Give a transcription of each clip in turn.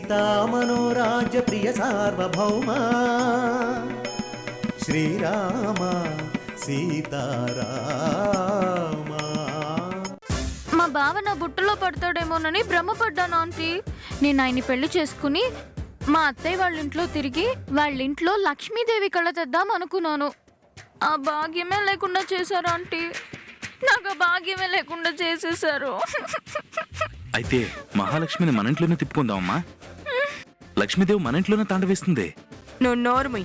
సీతా మనోరాజ్య ప్రియ సార్వభౌమ శ్రీరామ సీతారామ. మా బావ నా బుట్టలో పడతాడేమోనని భ్రమపడ్డాను ఆంటీ. నేను ఆయన్ని పెళ్లి చేసుకుని మా అత్తయ్య వాళ్ళ ఇంట్లో తిరిగి వాళ్ళ ఇంట్లో లక్ష్మీదేవి కళ తెద్దాం అనుకున్నాను. ఆ భాగ్యమే లేకుండా చేశారు ఆంటీ. నాకు ఆ భాగ్యమే లేకుండా చేసేసారు. అయితే మహాలక్ష్మిని మన ఇంట్లోనే తిప్పుకుందామమ్మా. లక్ష్మీదేవి మన ఇంట్లోనే తాండవేస్తుంది. నువ్వు నోరుమి.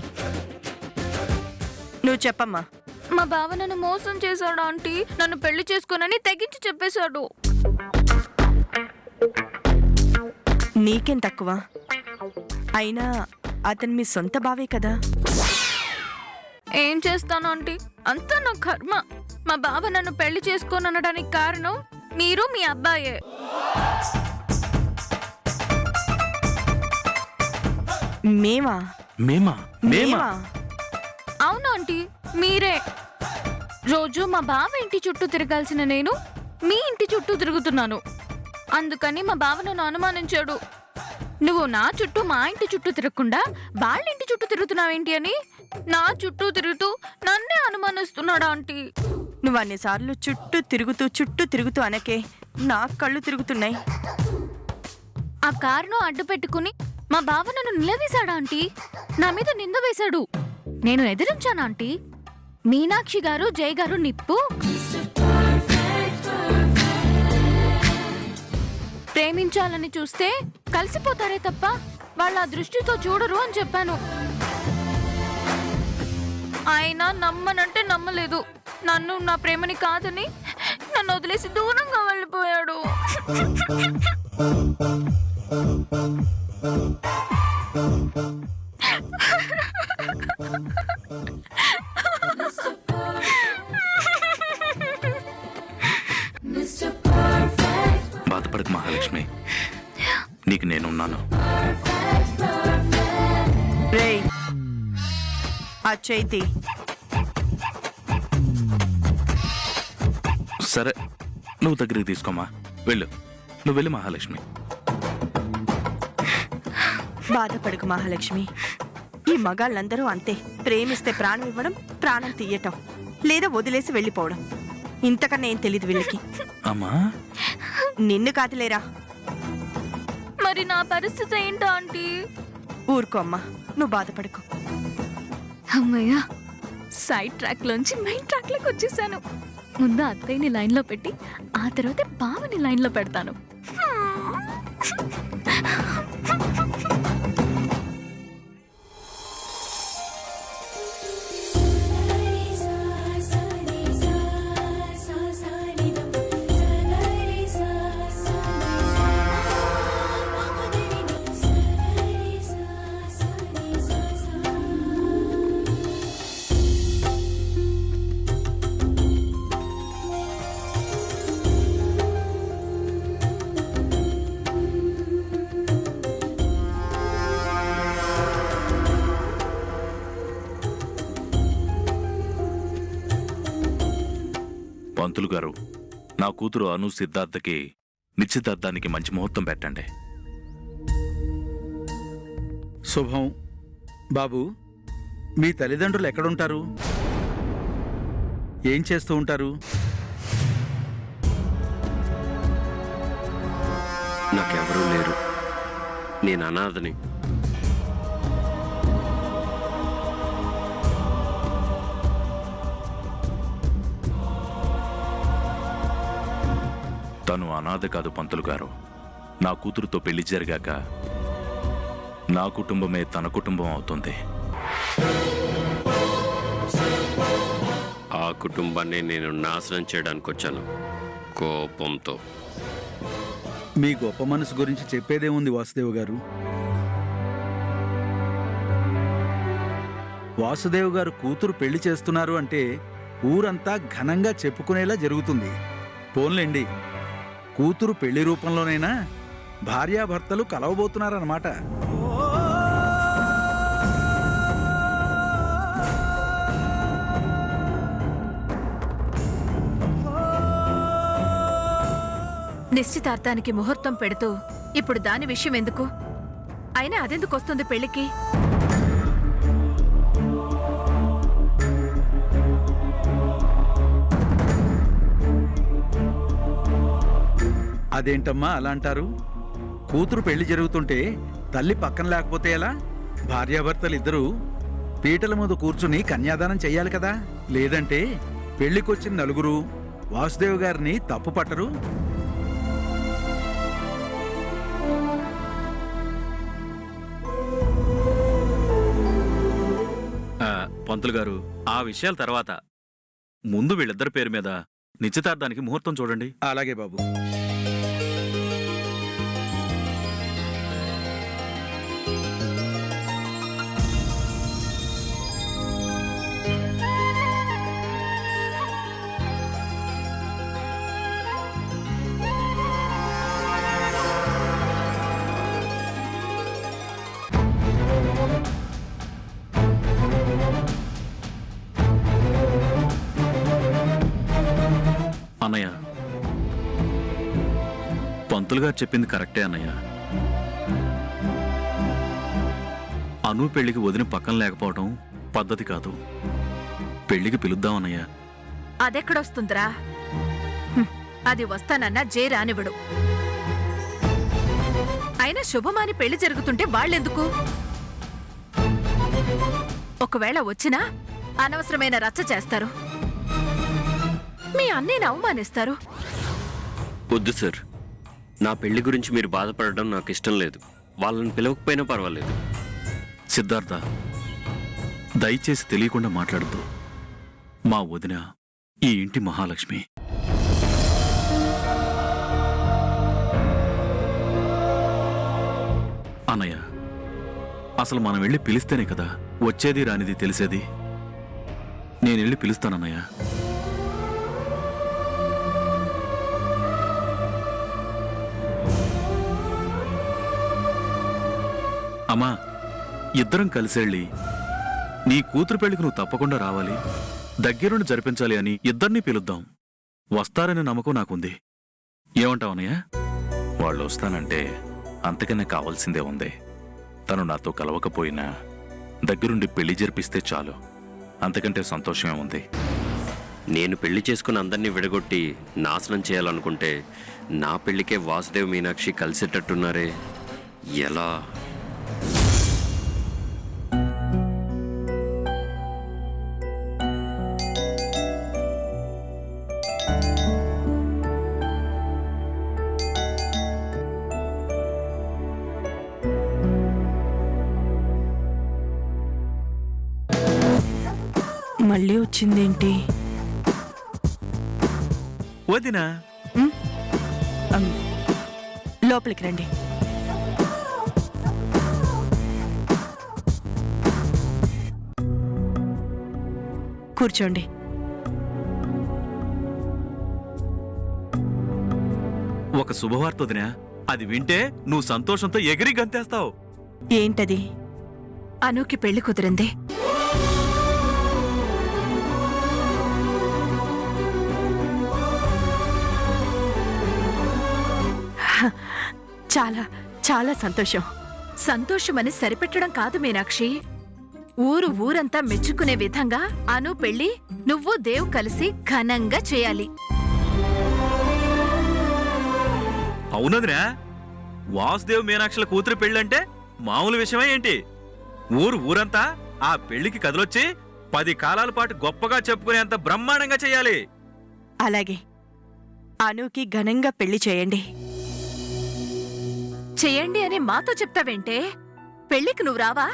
నువ్వు చెప్పమ్మా. మా బావ నన్ను మోసం చేశాడు ఆంటీ. నన్ను పెళ్లి చేసుకోనని తెగించి చెప్పేశాడు. నీకేం తక్కువ? అయినా అతను మీ సొంత బావే కదా. ఏం చేస్తాను ఆంటీ, అంతా నా కర్మ. మా బావ నన్ను పెళ్లి చేసుకోననడానికి కారణం మీరు మీ అబ్బాయే. మేమా? మేమా? మేమా? అవును ఆంటీ, మీరే. రోజు మా బావ ఇంటి చుట్టూ తిరగాల్సిన నేను మీ ఇంటి చుట్టూ తిరుగుతున్నాను. అందుకని మా బావ నన్ను అనుమానించాడు. నువ్వు నా చుట్టూ మా ఇంటి చుట్టూ తిరగకుండా వాళ్ళ ఇంటి చుట్టూ తిరుగుతున్నావేంటి అని నా చుట్టూ తిరుగుతూ నన్నే అనుమానిస్తున్నాడు ఆంటీ. నువ్వు అన్నిసార్లు చుట్టూ తిరుగుతూ అనకే నా కళ్ళు తిరుగుతున్నాయి. ఆ కారును అడ్డు పెట్టుకుని మా బావ నన్ను నిలదీశాడు ఆంటీ. నా మీద నింద వేశాడు. నేను ఎదిరించాను ఆంటీ. మీనాక్షి గారు, జై గారు నిప్పు ప్రేమించాలని చూస్తే కలిసిపోతారే తప్ప వాళ్ళ దృష్టితో చూడరు అని చెప్పాను. ఆయన నమ్మనంటే నమ్మలేదు. నన్ను, నా ప్రేమని కాదని నన్ను వదిలేసి దూరంగా వెళ్ళిపోయాడు. బాధపడకు మహాలక్ష్మి, నీకు నేనున్నాను. రేయ్, ఆ చైతి. సరే, నువ్వు దగ్గరికి తీసుకోమా. వెళ్ళు, నువ్వు వెళ్ళి మహాలక్ష్మి. బాధపడకు మహాలక్ష్మి. ఈ మగాళ్ళందరూ అంతే. ప్రేమిస్తే ప్రాణం ఇవ్వడం, ప్రాణం తీయటం, లేదా వదిలేసి వెళ్ళిపోవడం. ఇంతకన్నా ఏం తెలీదు వీళ్ళకి. అమ్మా, నిన్ను కాదులేరా. మరి నా పరిస్థితి ఏంటో ఆంటీ? ఊరుకో అమ్మా, నువ్వు బాధపడకు. అమ్మయ్య, సైడ్ ట్రాక్ లోంచి మెయిన్ ట్రాక్ లోకి వచ్చేసాను. ముందు అత్తయ్యని లైన్ లో పెట్టి ఆ తర్వాత బావని లైన్ లో పెడతాను. పంతులు గారు, నా కూతురు అను సిద్ధార్థకి నిశ్చితార్థానికి మంచి ముహూర్తం పెట్టండి. శుభం. బాబు, మీ తల్లిదండ్రులు ఎక్కడుంటారు? ఏం చేస్తూ ఉంటారు? నాకెవరూ లేరు. నేను అనాథని. తను అనాథ కాదు పంతులు గారు. నా కూతురుతో పెళ్లి జరిగాక నా కుటుంబమే తన కుటుంబం అవుతుంది. ఆ కుటుంబాన్ని నేను నాశనం చేయడానికి వచ్చాను, కోపంతో. మీ గొప్ప మనసు గురించి చెప్పేదేముంది వాసుదేవ్ గారు? వాసుదేవ్ గారు కూతురు పెళ్లి చేస్తున్నారు అంటే ఊరంతా ఘనంగా చెప్పుకునేలా జరుగుతుంది. పోన్లేండి, కూతురు పెళ్లి రూపంలోనైనా భార్యాభర్తలు కలవబోతున్నారన్నమాట. నిశ్చితార్థానికి ముహూర్తం పెడుతూ ఇప్పుడు దాని విషయం ఎందుకు? అయినా అదెందుకు వస్తుంది పెళ్లికి? అదేంటమ్మా అలా అంటారు? కూతురు పెళ్లి జరుగుతుంటే తల్లి పక్కన లేకపోతే ఎలా? భార్యాభర్తలు ఇద్దరూ పీటల మీద కూర్చుని కన్యాదానం చెయ్యాలి కదా. లేదంటే పెళ్లికొచ్చిన నలుగురు వాసుదేవ్ గారిని తప్పు పట్టరు. పంతులు గారు, ఆ విషయాల తర్వాత ముందు వీళ్ళిద్దరి పేరు మీద నిశ్చితార్థానికి ముహూర్తం చూడండి. అలాగే బాబు. అన్నయ్య, పంతులు గారు చెప్పింది కరెక్టే అన్నయ్య. అను పెళ్లికి వదిన పక్కన లేకపోవడం పద్ధతి కాదు. పెళ్లికి పిలుద్దాం అన్నయ్య. అదెక్కడొస్తుందిరా? హ్మ్, అది వస్తానన్నా జే రానివ్వడు. అయినా శుభమాని పెళ్లి జరుగుతుంటే వాళ్ళెందుకు? ఒకవేళ వచ్చినా అనవసరమైన రచ్చ చేస్తారు. మీ అన్నయ్యని అవమానిస్తారు. వద్దు సార్, నా పెళ్లి గురించి మీరు బాధపడడం నాకు ఇష్టం లేదు. వాళ్ళని పిలవకపోయినా పర్వాలేదు. సిద్ధార్థ, దయచేసి తెలియకుండా మాట్లాడుతూ. మా వదిన ఈ ఇంటి మహాలక్ష్మి. అన్నయ్య, అసలు మనం వెళ్ళి పిలిస్తేనే కదా వచ్చేది రానిది తెలిసేది. నేను వెళ్ళి పిలుస్తానన్నయ్య. అమ్మా, ఇద్దరం కలిసెళ్ళి నీ కూతురు పెళ్లికి నువ్వు తప్పకుండా రావాలి, దగ్గరుండి జరిపించాలి అని ఇద్దరినీ పిలుద్దాం. వస్తారనే నమ్మకం నాకుంది. ఏమంటావనయ్యా? వాళ్ళు వస్తానంటే అంతకన్నా కావాల్సిందే ఉంది. తను నాతో కలవకపోయినా దగ్గరుండి పెళ్లి జరిపిస్తే చాలు. అంతకంటే సంతోషమే ఉంది. నేను పెళ్లి చేసుకుని అందరినీ విడగొట్టి నాశనం చేయాలనుకుంటే నా పెళ్లికే వాసుదేవ్ మీనాక్షి కలిసేటట్టున్నారే. ఎలా? మళ్ళీ వచ్చిందేంటి? వదినా, లోపలికి రండి. కూర్చోండి. ఒక శుభవార్త వదినా. అది వింటే నువ్వు సంతోషంతో ఎగిరి గంతేస్తావు. ఏంటది? అనుకి పెళ్లి కుదిరింది. చాలా చాలా సంతోషం. సంతోషమని సరిపెట్టడం కాదు మీనాక్షి, ఊరంతా మెచ్చుకునే విధంగా అను పెళ్లి నువ్వు దేవ్ కలిసి ఘనంగా చేయాలి. అవునదినా, వాసుదేవ్ మీనాక్షుల కూతురు పెళ్ళంటే మామూలు విషయమే ఏంటి? ఊరంతా ఆ పెళ్లికి కదలొచ్చి 10 కాలాల పాటు గొప్పగా చెప్పుకునేంత బ్రహ్మాండంగా చెయ్యాలి. అలాగే, అనుకి ఘనంగా పెళ్లి చేయండి. చేయండి అని మాతో చెప్తావేంటే? పెళ్లికి నువ్వు రావా?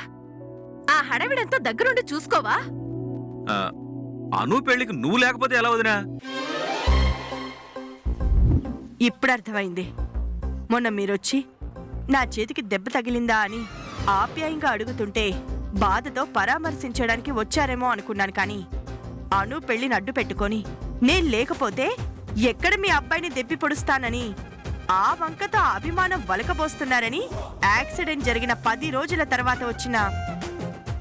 ఆ హడావిడంతా దగ్గరుండి చూసుకోవా? అను పెళ్లికి నువ్వు లేకపోతే ఎలా వదినా? ఇప్పుడు అర్థమైంది. మొన్న మీరొచ్చి నా చేతికి దెబ్బ తగిలిందా అని ఆప్యాయంగా అడుగుతుంటే బాధతో పరామర్శించడానికి వచ్చారేమో అనుకున్నాను. కానీ అను పెళ్లిని అడ్డు పెట్టుకొని నేను లేకపోతే ఎక్కడ మీ అబ్బాయిని దెప్పి పొడుస్తానని ఆ వంకతో అభిమానం వలకబోస్తున్నారని యాక్సిడెంట్ జరిగిన 10 రోజుల తర్వాత వచ్చిన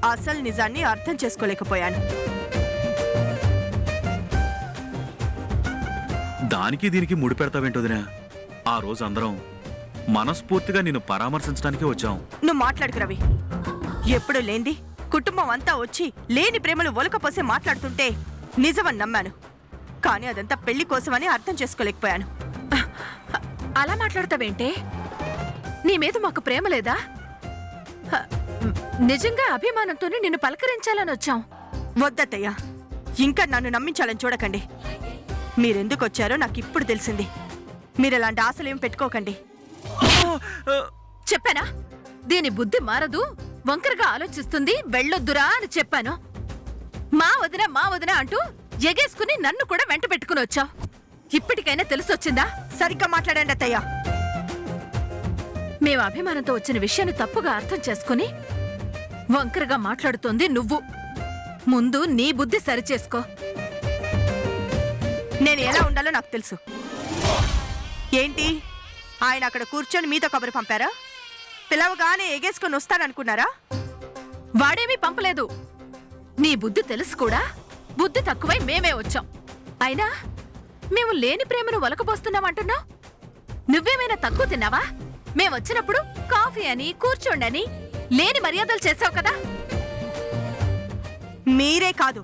అసలు నిజాన్ని అర్థం చేసుకోలేకపోయాను. దానికి దీనికి ముడిపెడతావేంటొదినా? ఆ రోజు అందరం మనస్ఫూర్తిగా నిన్ను పరామర్శించడానికి వచ్చాం. నువ్వు మాట్లాడుకు రవి. ఎప్పుడు లేంది కుటుంబం అంతా వచ్చి లేని ప్రేమలు ఒలకపోసి మాట్లాడుతుంటే నిజమని నమ్మాను. కానీ అదంతా పెళ్లి కోసమని అర్థం చేసుకోలేకపోయాను. అలా మాట్లాడతావేంటే? నీ మీద మాకు ప్రేమ లేదా? హ, నిజంగా అభిమానంతోనే నిన్ను పలకరించాలని వచ్చాం. వద్దత్తయ్యా, ఇంకా నన్ను నమ్మించాలని చూడకండి. మీరెందుకు వచ్చారో నాకు ఇప్పుడు తెలిసింది. మీరెలాంటి ఆశలేం పెట్టుకోకండి. చెప్పానా? దీని బుద్ధి మారదు, వంకరగా ఆలోచిస్తుంది, వెళ్ళొద్దురా అని చెప్పాను. మా వదిన అంటూ ఎగేసుకుని నన్ను కూడా వెంట పెట్టుకుని వచ్చావు. ఇప్పటికైనా తెలిసొచ్చిందా? సరిగ్గా మాట్లాడండి అత్తయ్యా. మేము అభిమానంతో వచ్చిన విషయాన్ని తప్పుగా అర్థం చేసుకుని వంకరగా మాట్లాడుతోంది నువ్వు. ముందు నీ బుద్ధి సరిచేసుకో. నేను ఎలా ఉండాలో నాకు తెలుసు. ఏంటి, ఆయన అక్కడ కూర్చొని మీతో కబురు పంపారా? పిలవగానే ఎగేసుకొని వస్తాననుకున్నారా? వాడేమీ పంపలేదు. నీ బుద్ధి తెలుసు కూడా. బుద్ధి తక్కువై మేమే వచ్చాం. అయినా మేము లేని ప్రేమను ఒలకబోస్తున్నామంటున్నావు. నువ్వేమైనా తక్కువ తిన్నావా? మేమొచ్చినప్పుడు కాఫీ అని కూర్చోండని లేని మర్యాదలు చేసావు కదా. మీరే కాదు,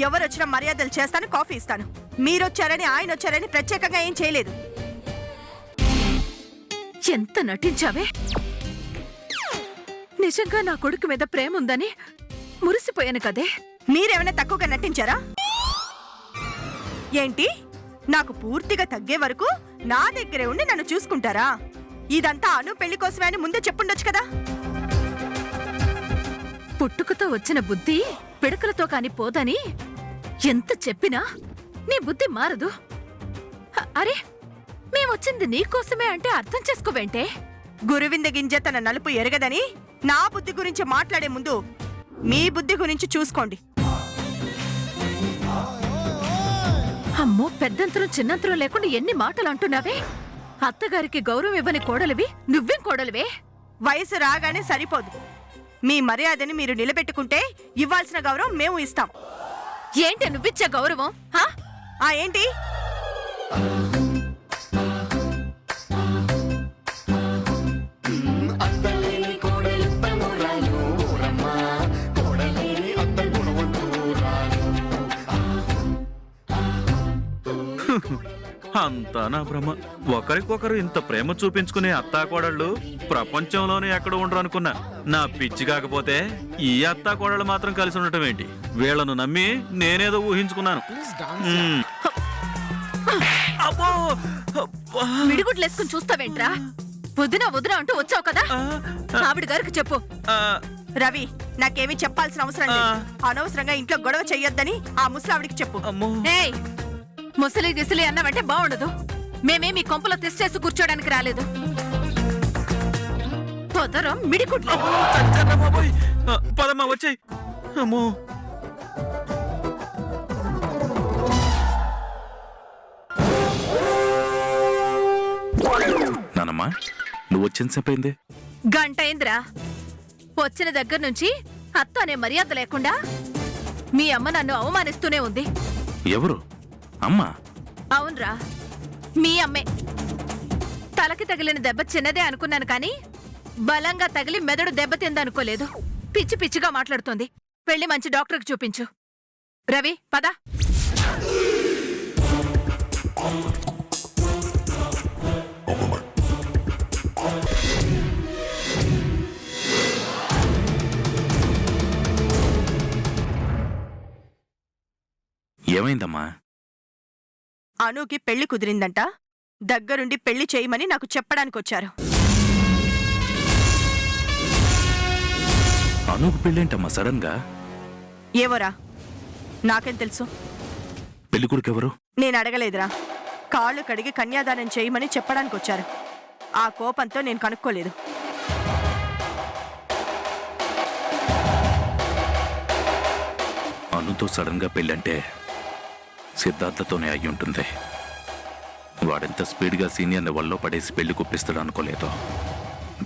ఎవరొచ్చినా మర్యాదలు చేస్తాను, కాఫీ ఇస్తాను. మీరొచ్చారని ఆయన వచ్చారని ప్రత్యేకంగా ఏం చేయలేదు. ఎంత నటించావే! నిజంగా నా కొడుకు మీద ప్రేమ ఉందని మురిసిపోయాను కదే. మీరేమైనా తక్కువగా నటించారా ఏంటి? నాకు పూర్తిగా తగ్గే వరకు నా దగ్గరే ఉండి నన్ను చూసుకుంటారా? ఇదంతా అను పెళ్లి కోసమే అని ముందే చెప్పుండొచ్చు కదా. పుట్టుకతో వచ్చిన బుద్ధి పిడకలతో కాని పోదని ఎంత చెప్పినా నీ బుద్ధి మారదు. అరే, మేమొచ్చింది నీకోసమే అంటే అర్థం చేసుకోవేంటే? గురువింద గింజ తన నలుపు ఎరగదని నా బుద్ధి గురించి మాట్లాడే ముందు మీ బుద్ధి గురించి చూసుకోండి. అమ్మో, పెద్దంతరం చిన్నంతరం లేకుండా ఎన్ని మాటలు అంటున్నావే. అత్తగారికి గౌరవం ఇవ్వని కోడలివి, నువ్వేం కోడలివే? వయసు రాగానే సరిపోదు. మీ మర్యాదని మీరు నిలబెట్టుకుంటే ఇవ్వాల్సిన గౌరవం మేము ఇస్తాం. ఏంటి నువ్విచ్చే గౌరవం? ఏంటి? అంతా నా భ్రమ. ఒకరికొకరు ఇంత ప్రేమ చూపించుకునే అత్తాకోడళ్ళు ప్రపంచంలోనే ఎక్కడ ఉండరు అనుకున్నా. నా పిచ్చి కాకపోతే ఈ అత్తాకోడళ్ళు మాత్రం కలిసి ఉండటం ఏంటి? వీళ్లను నమ్మి నేనేదో ఊహించుకున్నాను. అబ్బో! అబ్బా! మిడిగుడ్లేసుకుని చూస్తావేంట్రా? వదినా అంటూ వచ్చావు కదా, ఆవిడ గారికి చెప్పు. రవి, నాకేమీ చెప్పాల్సిన అవసరం లేదు. అనవసరంగా ఇంట్లో గొడవ చెయ్యొద్దని ఆ ముసలావిడికి చెప్పు. ఏయ్, ముసలి గిసిలి అన్నావంటే బాగుండదు. మేమే మీ కొంపలో తెచ్చేసి కూర్చోడానికి రాలేదు. పొదరం మిడిగుడ్లు. పదమ్మా, వచ్చాయి. అమ్మో! నానమ్మా, నువ్వు వచ్చిన సేపైంది. గంట అయిందిరా. వచ్చిన దగ్గర నుంచి అత్త అనే మర్యాద లేకుండా మీ అమ్మ నన్ను అవమానిస్తూనే ఉంది. ఎవరు? అమ్మా? అవునరా, మీ అమ్మే. తలకి తగిలిన దెబ్బ చిన్నదే అనుకున్నాను కానీ బలంగా తగిలి మెదడు దెబ్బతిందనుకోలేదు. పిచ్చి పిచ్చిగా మాట్లాడుతోంది. వెళ్ళి మంచి డాక్టర్కి చూపించు. రవి, పద. ఏమైందమ్మా? అనుకి పెళ్లి కుదిరిందంట. దగ్గరుండి పెళ్లి చేయమని నాకు చెప్పడానికి వచ్చారు. అనుకు పెళ్ళేంటమ్మా సడన్ గా? ఏవోరా, నాకేం తెలుసు. పెళ్లి కొడుకెవరు? నేను అడగలేదురా. కాళ్ళు కడిగి కన్యాదానం చేయమని చెప్పడానికి వచ్చారు. ఆ కోపంతో నేను కనుక్కోలేదు. అనుతో సడన్ గా పెళ్ళంటే సిద్ధార్థతోనే అయి ఉంటుంది. వాడెంత స్పీడ్గా సీనియర్ని వల్లో పడేసి పెళ్లి కుప్పిస్తాడు అనుకోలేదు.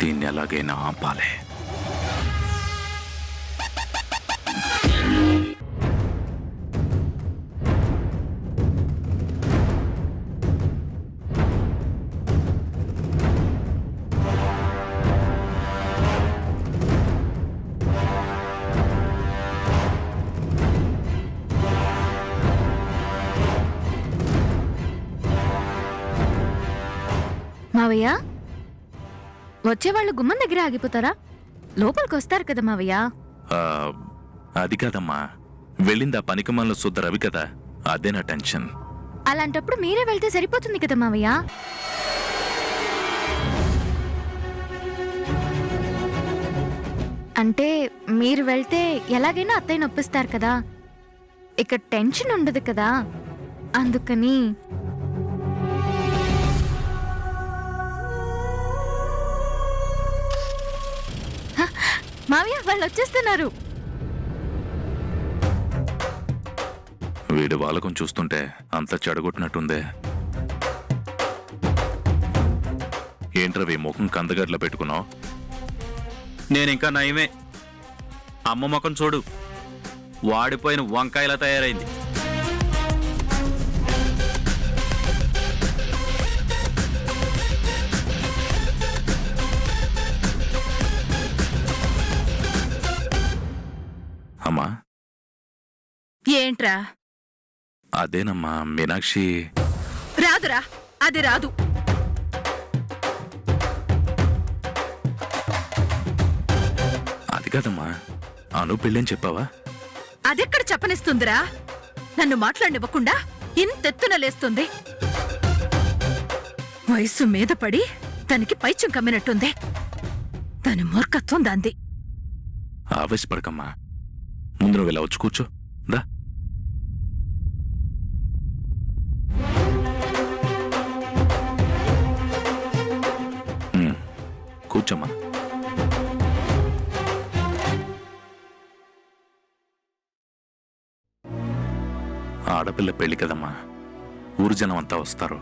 దీన్ని ఎలాగైనా ఆపాలే. మావయ్య వచ్చేవాళ్ళు గుమ్మం దగ్గర ఆగిపోతారా? లోపలికి వస్తారు కదా మావయ్య. ఆ, అది కాదమ్మా, వెళ్ళింది ఆ పనికిమాలిన శుద్ధ రవి కదా, అదే నా టెన్షన్. అలాంటప్పుడు మీరే వెళ్తే సరిపోతుంది కదా మావయ్య. అంటే మీరు వెళ్తే ఎలాగైనా అత్తయ్య నొప్పిస్తారు కదా, ఇక టెన్షన్ ఉండదు కదా, అందుకని. హ, మావయ్య వాళ్ళు వచ్చేస్తున్నారు. వీడి వాళ్ళకం చూస్తుంటే అంత చెడగొట్టినట్టుందే. ఏంట్రవి ముఖం కందగడ్ల పెట్టుకున్నావు? నేనింకా నయమే. అమ్మ ముఖం చూడు, వాడిపోయిన వంకాయలా తయారైంది. అమ్మా, ఏంట్రా? అదేనమ్మా మీనాక్షి. రాదురా, అది రాదు. అది కాదమ్మా, అను పెళ్ళని చెప్పావా? అదెక్కడ చెప్పనిస్తుందిరా? నన్ను మాట్లాడినివ్వకుండా ఇంతెత్తున లేస్తుంది. వయసు మీద పడి తనకి పైచం కమ్మినట్టుంది. తన మూర్ఖత్వం దాంది. ఆవేశపడకమ్మా, ముందు నువ్వు ఇలా వచ్చి కూర్చో. దా. కూర్చోమ్మా. ఆడపిల్ల పెళ్లి కదమ్మా, ఊరు జనం అంతా వస్తారు.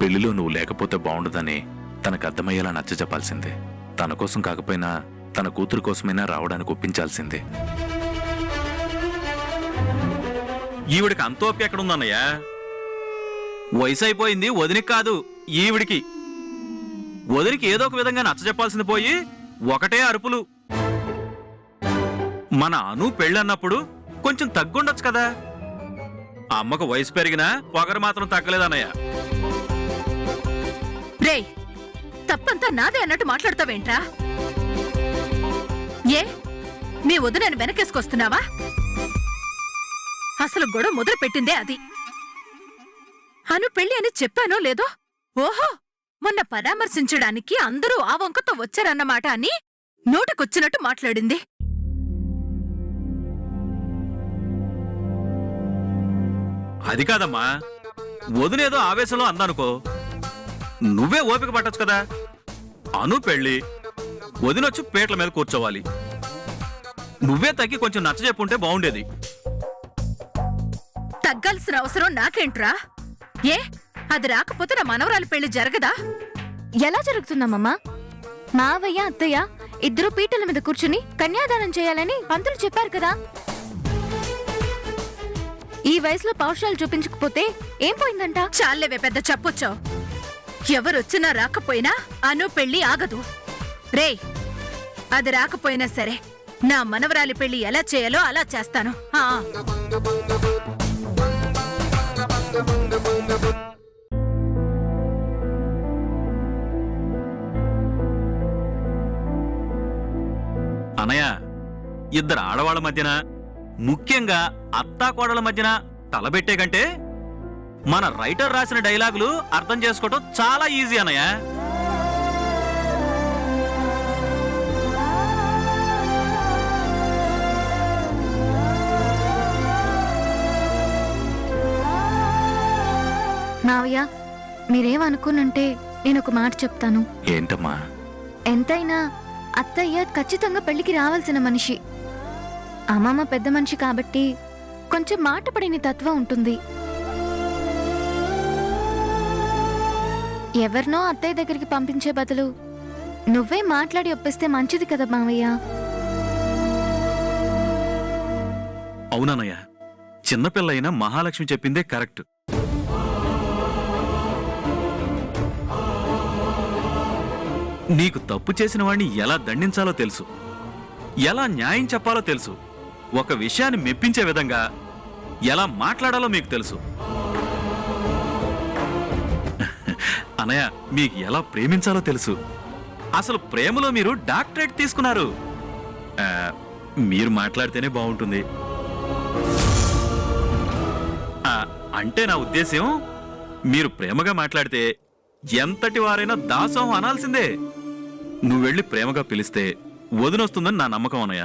పెళ్లిలో నువ్వు లేకపోతే బాగుండదని తనకు అర్థమయ్యేలా నచ్చ చెప్పాల్సిందే. తన కోసం కాకపోయినా తన కూతురు కోసమైనా రావడానికి ఒప్పించాల్సిందే. ఈవిడికి అంతోపి ఎక్కడుందన్నయ్యా? వయసు అయిపోయింది వదినికి కాదు, ఈవిడికి. వదినికి ఏదో ఒక విధంగా నచ్చ చెప్పాల్సింది పోయి ఒకటే అరుపులు. మన అను పెళ్ళన్నప్పుడు కొంచెం తగ్గుండొచ్చు కదా. అమ్మకు వయసు పెరిగినా పొగరు మాత్రం తగ్గలేదన్నయ్య. రేయ్, తప్పంతా నాదే అన్నట్టు మాట్లాడతావేంట్రా? ఏ మీ వదినని వెనకేసుకొస్తున్నావా? అసలు గొడవ మొదలు పెట్టిందే అది. అను పెళ్లి అని చెప్పానో లేదో? ఓహో, మొన్న పరామర్శించడానికి అందరూ ఆ వంకతో వచ్చారన్నమాట అని నోటికొచ్చినట్టు మాట్లాడింది. అది కాదమ్మా, వదినేదో ఆవేశంలో అందనుకో, నువ్వే ఓపిక పట్టొచ్చు కదా. అను పెళ్ళి, వదినొచ్చి పేట్ల మీద కూర్చోవాలి. నువ్వే తగ్గి కొంచెం నచ్చజెప్పుంటే బాగుండేది. తగ్గాల్సిన అవసరం నాకేంట్రా? ఏ అది రాకపోతే నా మనవరాలి పెళ్లి జరగదా? ఎలా జరుగుతుందమ్మా? మావయ్య అత్తయ్య ఇద్దరు పీటల మీద కూర్చుని కన్యాదానం చేయాలని పంతులు చెప్పారు కదా. ఈ వయసులో పౌరుషాలు చూపించకపోతే ఏం పోయిందంట? చాలేవే పెద్ద చెప్పొచ్చావు. ఎవరొచ్చినా రాకపోయినా అను పెళ్లి ఆగదు. రేయ్, అది రాకపోయినా సరే నా మనవరాలి పెళ్లి ఎలా చేయాలో అలా చేస్తాను. అనయ్య, ఇద్దరు ఆడవాళ్ల మధ్యన, ముఖ్యంగా అత్తాకోడల మధ్యన తలబెట్టే కంటే మన రైటర్ రాసిన డైలాగులు అర్థం చేసుకోవటం చాలా ఈజీ అన్నయ్య. మావయ్య, మీరేమనుకోనంటే నేను ఒక మాట చెప్తాను. ఏంటమ్మా? ఎంతైనా అత్తయ్య ఖచ్చితంగా పెళ్లికి రావాల్సిన మనిషి. అమ్మమ్మ పెద్ద మనిషి కాబట్టి కొంచెం మాట పడిన తత్వం ఉంటుంది. ఎవరినో అత్తయ్య దగ్గరికి పంపించే బదులు నువ్వే మాట్లాడి ఒప్పిస్తే మంచిది కదా మావయ్య. అవునన్నయ్య, చిన్నపిల్లైన మహాలక్ష్మి చెప్పిందే కరెక్ట్. నీకు తప్పు చేసిన వాణ్ణి ఎలా దండించాలో తెలుసు, ఎలా న్యాయం చెప్పాలో తెలుసు, ఒక విషయాన్ని మెప్పించే విధంగా ఎలా మాట్లాడాలో మీకు తెలుసు. అన్నయ్య మీకు ఎలా ప్రేమించాలో తెలుసు. అసలు ప్రేమలో మీరు డాక్టరేట్ తీసుకున్నారు. మీరు మాట్లాడితేనే బాగుంటుంది. అంటే నా ఉద్దేశ్యం, మీరు ప్రేమగా మాట్లాడితే ఎంతటి వారైనా దాసోహం అనాల్సిందే. నువ్వెళ్ళి ప్రేమగా పిలిస్తే వదినొస్తుందని నా నమ్మకం అన్నయ్య.